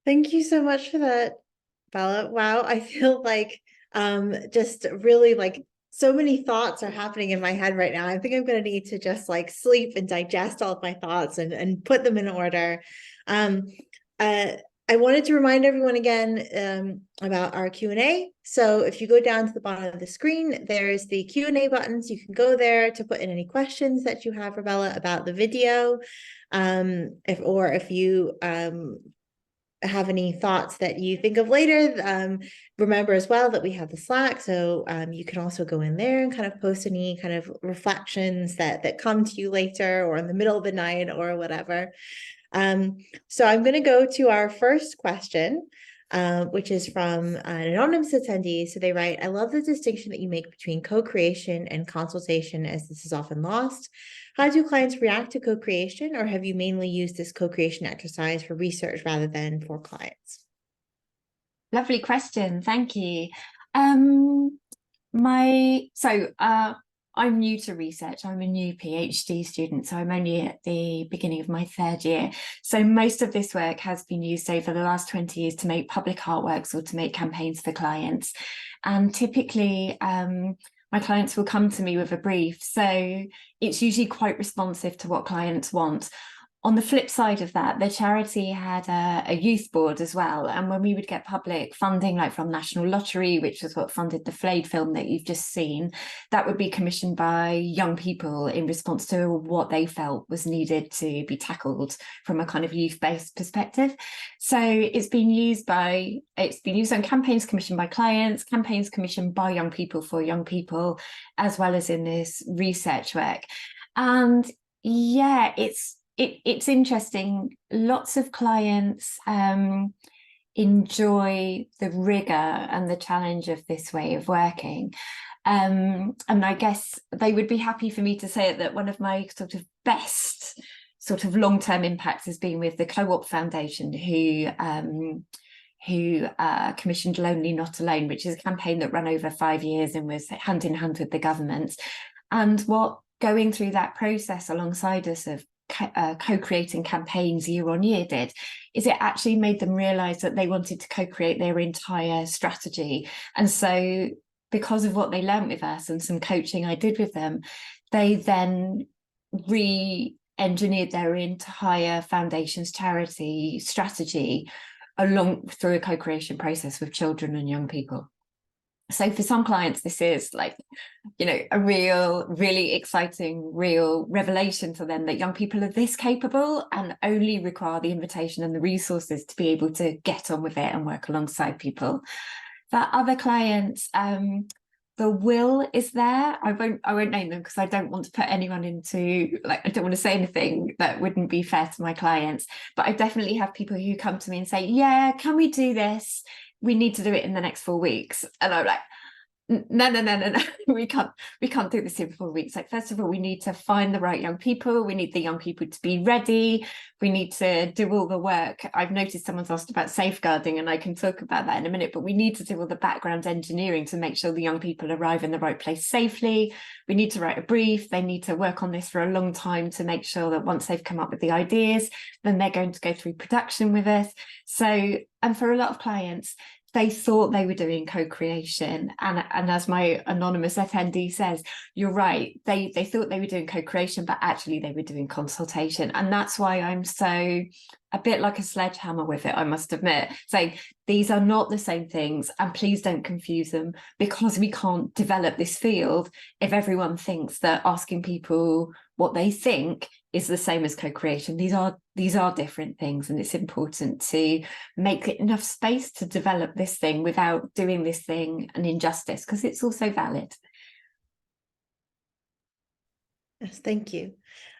Thank you so much for that, Bella. Wow, I feel like just really like so many thoughts are happening in my head right now. I think I'm gonna need to just like sleep and digest all of my thoughts and put them in order. Um uh I wanted to remind everyone again about our Q&A. So if you go down to the bottom of the screen, there's the Q&A buttons. You can go there to put in any questions that you have for Bella about the video. If you have any thoughts that you think of later, remember as well that we have the Slack. So you can also go in there and kind of post any kind of reflections that come to you later or in the middle of the night or whatever. So I'm going to go to our first question, which is from an anonymous attendee. So they write, I love the distinction that you make between co-creation and consultation, as this is often lost. How do clients react to co-creation, or have you mainly used this co-creation exercise for research rather than for clients? Lovely question, thank you. Um, I'm new to research. I'm a new PhD student, so I'm only at the beginning of my third year. So most of this work has been used over the last 20 years to make public artworks or to make campaigns for clients. And typically, my clients will come to me with a brief. So it's usually quite responsive to what clients want. On the flip side of that, the charity had a youth board as well. And when we would get public funding, like from National Lottery, which was what funded the Flayed film that you've just seen, that would be commissioned by young people in response to what they felt was needed to be tackled from a kind of youth-based perspective. So it's been used on campaigns commissioned by clients, campaigns commissioned by young people for young people, as well as in this research work. And yeah, it's interesting. Lots of clients enjoy the rigor and the challenge of this way of working. And I guess they would be happy for me to say that one of my sort of best sort of long-term impacts has been with the Co-op Foundation, who commissioned Lonely Not Alone, which is a campaign that ran over 5 years and was hand in hand with the government. And what going through that process alongside us of co-creating campaigns year on year is it actually made them realize that they wanted to co-create their entire strategy. And so because of what they learned with us and some coaching I did with them, they then re-engineered their entire foundation's charity strategy along through a co-creation process with children and young people. So for some clients, this is like, a really exciting, real revelation to them that young people are this capable and only require the invitation and the resources to be able to get on with it and work alongside people. For other clients, the will is there. I won't name them because I don't want to put anyone into, I don't want to say anything that wouldn't be fair to my clients. But I definitely have people who come to me and say, yeah, can we do this? We need to do it in the next 4 weeks. And I'm like, no. we can't do this in 4 weeks. Like, first of all, we need to find the right young people. We need the young people to be ready. We need to do all the work. I've noticed someone's asked about safeguarding, and I can talk about that in a minute, but we need to do all the background engineering to make sure the young people arrive in the right place safely. We need to write a brief. They need to work on this for a long time to make sure that once they've come up with the ideas, then they're going to go through production with us. So, and for a lot of clients, they thought they were doing co-creation. And as my anonymous attendee says, you're right, they thought they were doing co-creation, but actually they were doing consultation. And that's why I'm so a bit like a sledgehammer with it, I must admit, saying these are not the same things, and please don't confuse them, because we can't develop this field if everyone thinks that asking people what they think is the same as co-creation. These are different things, and it's important to make enough space to develop this thing without doing this thing an injustice, because it's also valid. Yes, thank you.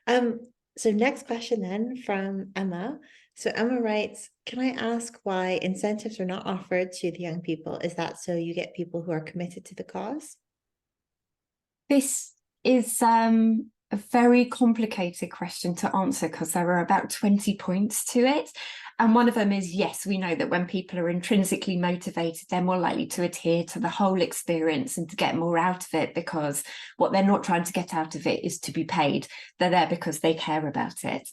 So next question then from Emma. So Emma writes, can I ask why incentives are not offered to the young people? Is that so you get people who are committed to the cause? This is a very complicated question to answer because there are about 20 points to it. And one of them is, yes, we know that when people are intrinsically motivated, they're more likely to adhere to the whole experience and to get more out of it, because what they're not trying to get out of it is to be paid. They're there because they care about it.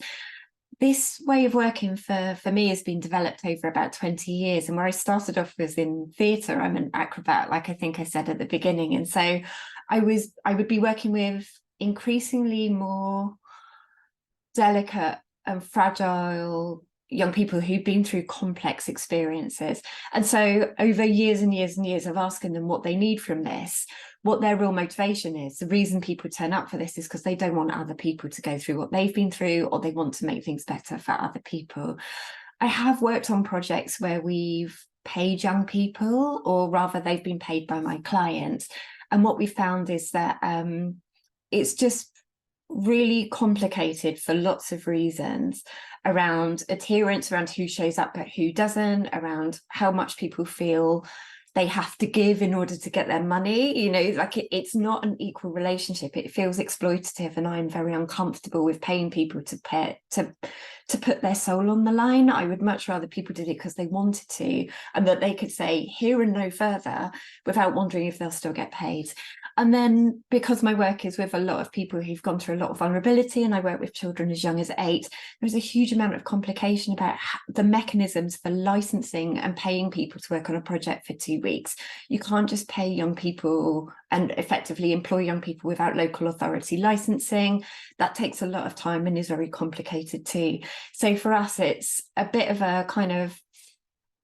this way of working for me has been developed over about 20 years. And where I started off was in theatre. I'm an acrobat, like I think I said at the beginning. And so I would be working with increasingly more delicate and fragile young people who've been through complex experiences. And so over years and years and years of asking them what they need from this, what their real motivation is, the reason people turn up for this is because they don't want other people to go through what they've been through, or they want to make things better for other people. I have worked on projects where we've paid young people, or rather they've been paid by my clients. And what we found is that it's just really complicated for lots of reasons, around adherence, around who shows up but who doesn't, around how much people feel they have to give in order to get their money. You know, like it's not an equal relationship. It feels exploitative, and I'm very uncomfortable with paying people to put their soul on the line. I would much rather people did it because they wanted to, and that they could say here and no further without wondering if they'll still get paid. And then because my work is with a lot of people who've gone through a lot of vulnerability, and I work with children as young as 8, there's a huge amount of complication about the mechanisms for licensing and paying people to work on a project for 2 weeks. You can't just pay young people and effectively employ young people without local authority licensing. That takes a lot of time and is very complicated too. So for us, it's a bit of a kind of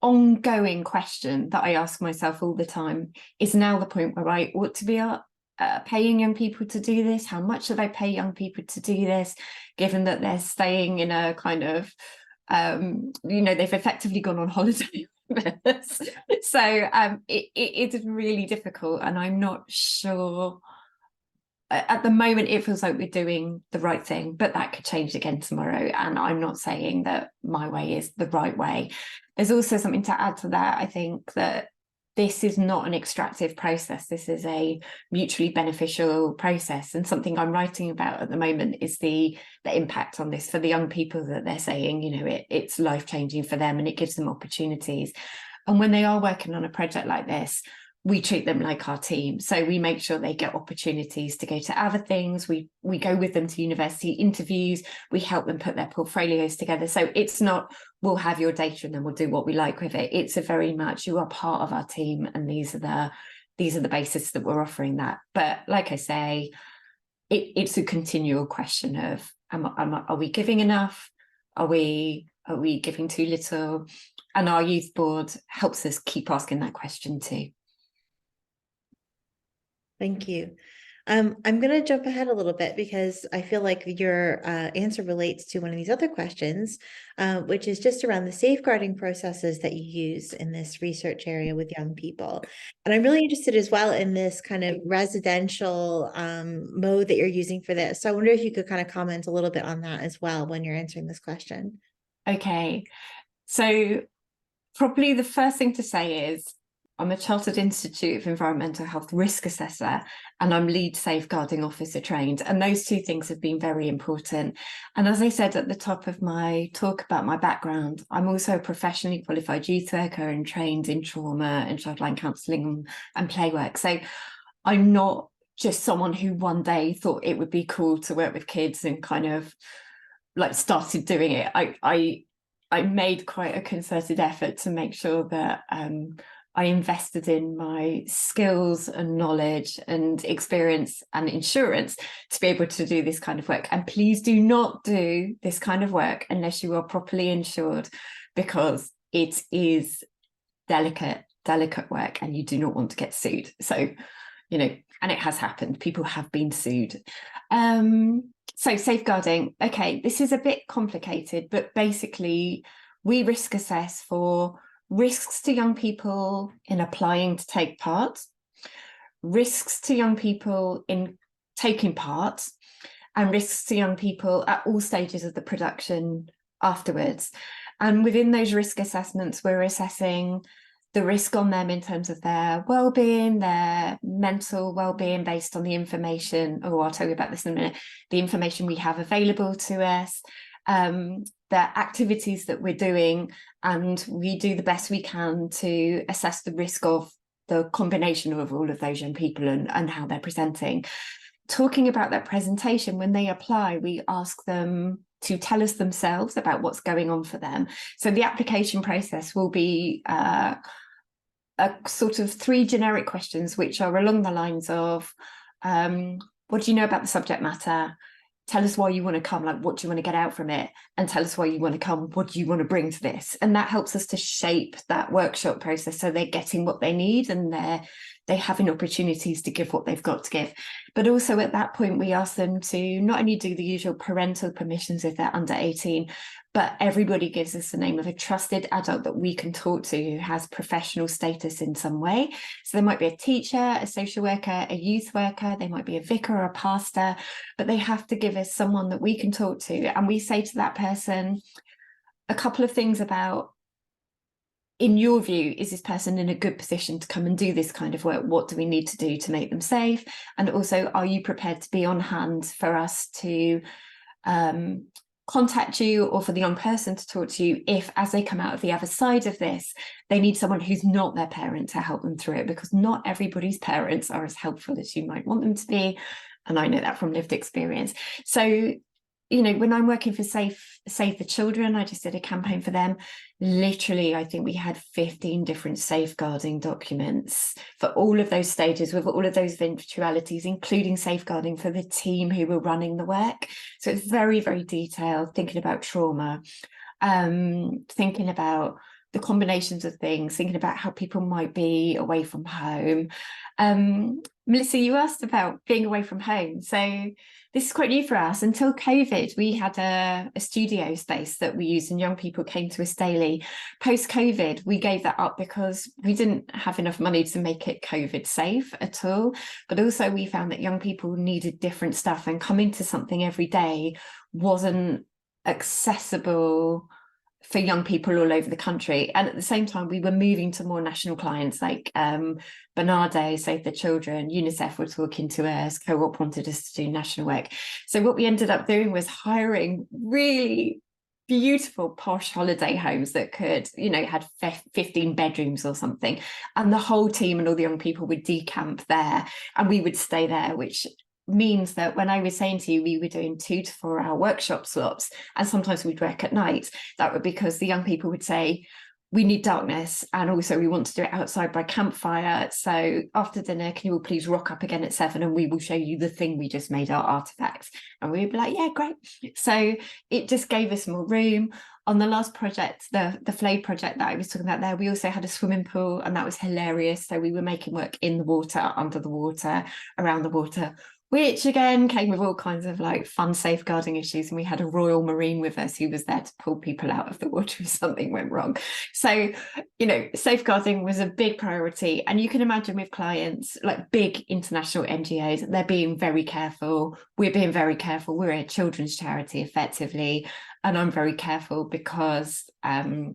ongoing question that I ask myself all the time. Is now the point where I ought to be paying young people to do this? How much should I pay young people to do this, given that they're staying in a kind of, you know, they've effectively gone on holiday with us. So it is really difficult, and I'm not sure. At the moment, it feels like we're doing the right thing, but that could change again tomorrow. And I'm not saying that my way is the right way. There's also something to add to that. I think that this is not an extractive process. This is a mutually beneficial process. And something I'm writing about at the moment is the impact on this for the young people, that they're saying, you know, it's life-changing for them and it gives them opportunities. And when they are working on a project like this, we treat them like our team. So we make sure they get opportunities to go to other things. We go with them to university interviews. We help them put their portfolios together. So it's not, we'll have your data and then we'll do what we like with it. It's a very much, you are part of our team, and these are the basis that we're offering that. But like I say, it's a continual question of, are we giving enough? Are we giving too little? And our youth board helps us keep asking that question too. Thank you. I'm going to jump ahead a little bit because I feel like your answer relates to one of these other questions, which is just around the safeguarding processes that you use in this research area with young people. And I'm really interested as well in this kind of residential mode that you're using for this. So I wonder if you could kind of comment a little bit on that as well when you're answering this question. Okay, so probably the first thing to say is I'm a Chartered Institute of Environmental Health risk assessor, and I'm lead safeguarding officer trained. And those two things have been very important. And as I said at the top of my talk about my background, I'm also a professionally qualified youth worker and trained in trauma and childline counselling and play work. So I'm not just someone who one day thought it would be cool to work with kids and kind of like started doing it. I made quite a concerted effort to make sure that I invested in my skills and knowledge and experience and insurance to be able to do this kind of work. And please do not do this kind of work unless you are properly insured, because it is delicate work and you do not want to get sued. So, you know, and it has happened. People have been sued. So safeguarding, okay, this is a bit complicated, but basically we risk assess for risks to young people in applying to take part, risks to young people in taking part, and risks to young people at all stages of the production afterwards. And within those risk assessments, we're assessing the risk on them in terms of their well-being, their mental well-being, based on the information, I'll tell you about this in a minute, the information we have available to us, the activities that we're doing, and we do the best we can to assess the risk of the combination of all of those young people and how they're presenting. Talking about that presentation, when they apply, we ask them to tell us themselves about what's going on for them. So the application process will be a sort of 3 generic questions, which are along the lines of, what do you know about the subject matter? Tell us why you want to come, like what do you want to get out from it? And tell us why you want to come, what do you want to bring to this? And that helps us to shape that workshop process so they're getting what they need and they're having opportunities to give what they've got to give. But also at that point, we ask them to not only do the usual parental permissions if they're under 18, but everybody gives us the name of a trusted adult that we can talk to who has professional status in some way. So there might be a teacher, a social worker, a youth worker, they might be a vicar or a pastor, but they have to give us someone that we can talk to. And we say to that person a couple of things about, in your view, is this person in a good position to come and do this kind of work? What do we need to do to make them safe? And also, are you prepared to be on hand for us to contact you, or for the young person to talk to you if, as they come out of the other side of this, they need someone who's not their parent to help them through it, because not everybody's parents are as helpful as you might want them to be. And I know that from lived experience. So, you know, when I'm working for Save the Children, I just did a campaign for them. Literally, I think we had 15 different safeguarding documents for all of those stages, with all of those eventualities, including safeguarding for the team who were running the work. So it's very, very detailed, thinking about trauma, thinking about the combinations of things, thinking about how people might be away from home. Melissa, you asked about being away from home. So this is quite new for us. Until COVID, we had a studio space that we used and young people came to us daily. Post-COVID, we gave that up because we didn't have enough money to make it COVID safe at all. But also we found that young people needed different stuff, and coming to something every day wasn't accessible for young people all over the country. And at the same time, we were moving to more national clients like Bernardo, Save the Children, UNICEF were talking to us, Co-op wanted us to do national work. So what we ended up doing was hiring really beautiful posh holiday homes that could, you know, had 15 bedrooms or something. And the whole team and all the young people would decamp there and we would stay there, which means that when I was saying to you, we were doing 2 to 4 hour workshop slots, and sometimes we'd work at night, that would because the young people would say, we need darkness, and also we want to do it outside by campfire. So after dinner, can you all please rock up again at 7 and we will show you the thing we just made, our artifacts. And we would be like, yeah, great. So it just gave us more room. On the last project, the Flay project that I was talking about there, we also had a swimming pool, and that was hilarious. So we were making work in the water, under the water, around the water, which again came with all kinds of like fun safeguarding issues. And we had a Royal Marine with us who was there to pull people out of the water if something went wrong. So, you know, safeguarding was a big priority. And you can imagine with clients like big international NGOs, they're being very careful. We're being very careful. We're a children's charity effectively. And I'm very careful because my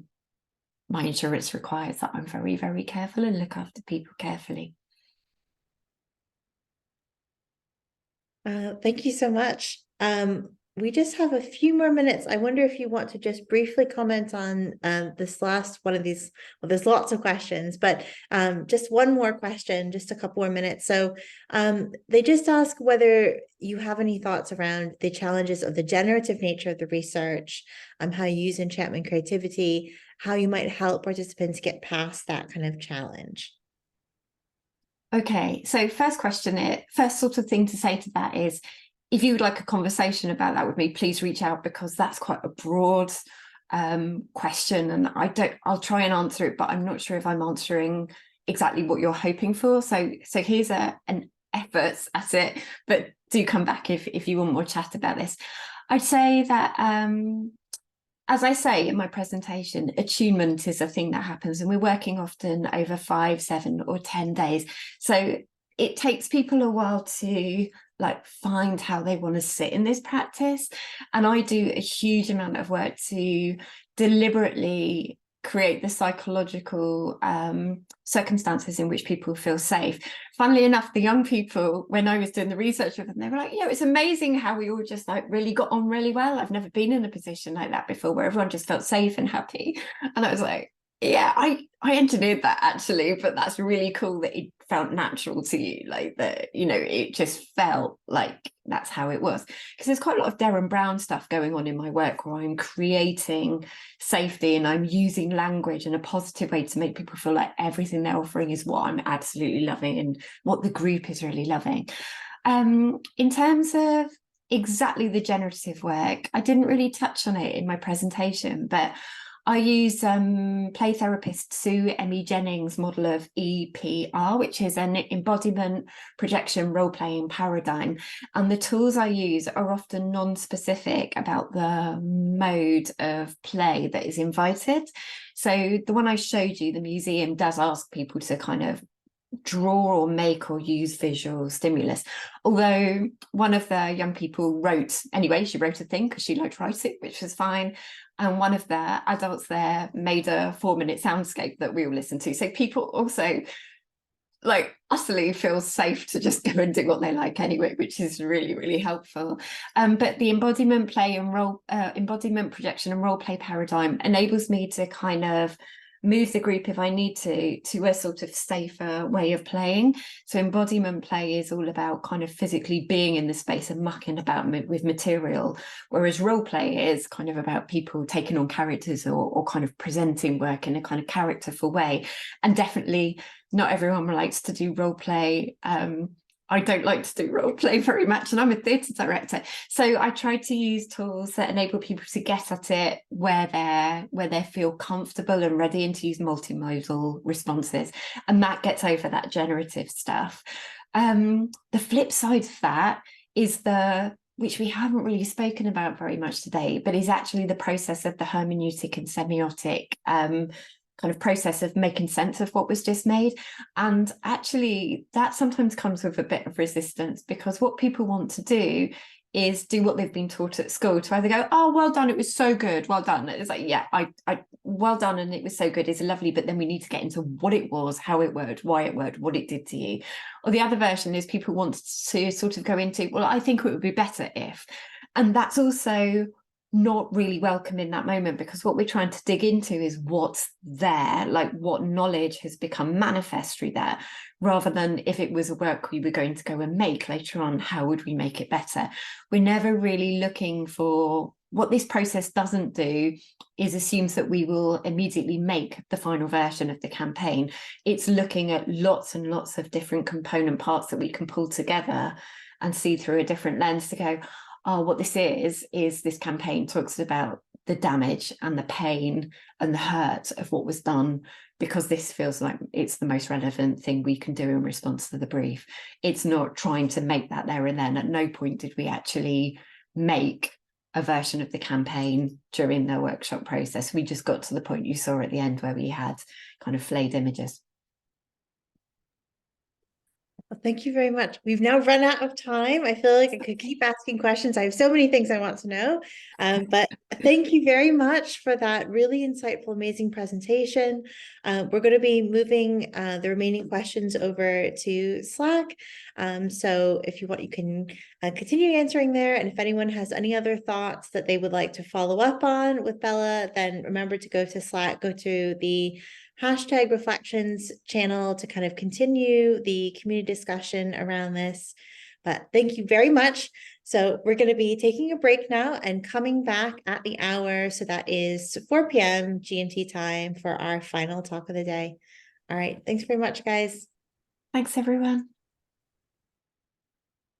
insurance requires that I'm very, very careful and look after people carefully. Thank you so much. We just have a few more minutes. I wonder if you want to just briefly comment on this last one of these. Well, there's lots of questions, but just one more question, just a couple more minutes. So they just ask whether you have any thoughts around the challenges of the generative nature of the research, how you use enchantment creativity, how you might help participants get past that kind of challenge. Okay, so first sort of thing to say to that is, if you would like a conversation about that with me, please reach out, because that's quite a broad question, and I'll try and answer it, but I'm not sure if I'm answering exactly what you're hoping for. So here's an effort at it, but do come back if you want more chat about this. I'd say that as I say in my presentation, attunement is a thing that happens, and we're working often over 5, 7 or 10 days. So it takes people a while to like find how they want to sit in this practice. And I do a huge amount of work to deliberately create the psychological circumstances in which people feel safe. Funnily enough, the young people, when I was doing the research with them, they were like, yeah, it's amazing how we all just like really got on really well. I've never been in a position like that before where everyone just felt safe and happy. And I was like, Yeah, I engineered that actually, but that's really cool that it felt natural to you, like that, you know, it just felt like that's how it was. Because there's quite a lot of Derren Brown stuff going on in my work where I'm creating safety and I'm using language in a positive way to make people feel like everything they're offering is what I'm absolutely loving and what the group is really loving. In terms of exactly the generative work, I didn't really touch on it in my presentation, but I use play therapist Sue Emmy Jennings' model of EPR, which is an embodiment projection role playing paradigm. And the tools I use are often non-specific about the mode of play that is invited. So the one I showed you, the museum, does ask people to kind of draw or make or use visual stimulus. Although one of the young people wrote, anyway, she wrote a thing because she liked writing, which was fine. And one of the adults there made a 4-minute soundscape that we all listened to. So people also like utterly feel safe to just go and do what they like anyway, which is really, really helpful. But the embodiment play and embodiment projection and role play paradigm enables me to kind of move the group if I need to a sort of safer way of playing. So embodiment play is all about kind of physically being in the space and mucking about with material, whereas role play is kind of about people taking on characters or kind of presenting work in a kind of characterful way. And definitely not everyone likes to do role play. I don't like to do role play very much, and I'm a theatre director. So I try to use tools that enable people to get at it where they feel comfortable and ready, and to use multimodal responses. And that gets over that generative stuff. The flip side of that is which we haven't really spoken about very much today, but is actually the process of the hermeneutic and semiotic kind of process of making sense of what was just made. And actually that sometimes comes with a bit of resistance, because what people want to do is do what they've been taught at school, to either go, oh, well done, it was so good, well done. It's like, yeah, I well done, and it was so good, it's lovely, but then we need to get into what it was, how it worked, why it worked, what it did to you. Or the other version is people want to sort of go into, well, I think it would be better if. And that's also not really welcome in that moment, because what we're trying to dig into is what's there, like what knowledge has become manifest through there, rather than if it was a work we were going to go and make later on, how would we make it better? We're never really looking for, what this process doesn't do is assumes that we will immediately make the final version of the campaign. It's looking at lots and lots of different component parts that we can pull together and see through a different lens to go, oh, what this is this campaign talks about the damage and the pain and the hurt of what was done, because this feels like it's the most relevant thing we can do in response to the brief. It's not trying to make that there and then. At no point did we actually make a version of the campaign during the workshop process. We just got to the point you saw at the end where we had kind of flayed images. Well, thank you very much. We've now run out of time. I feel like I could keep asking questions. I have so many things I want to know. But thank you very much for that really insightful, amazing presentation. We're going to be moving the remaining questions over to Slack. So if you want, you can continue answering there. And if anyone has any other thoughts that they would like to follow up on with Bella, then remember to go to Slack, go to the #reflections channel to kind of continue the community discussion around this. But thank you very much. So we're going to be taking a break now and coming back at the hour. So that is 4 p.m. GMT time for our final talk of the day. All right. Thanks very much, guys. Thanks, everyone.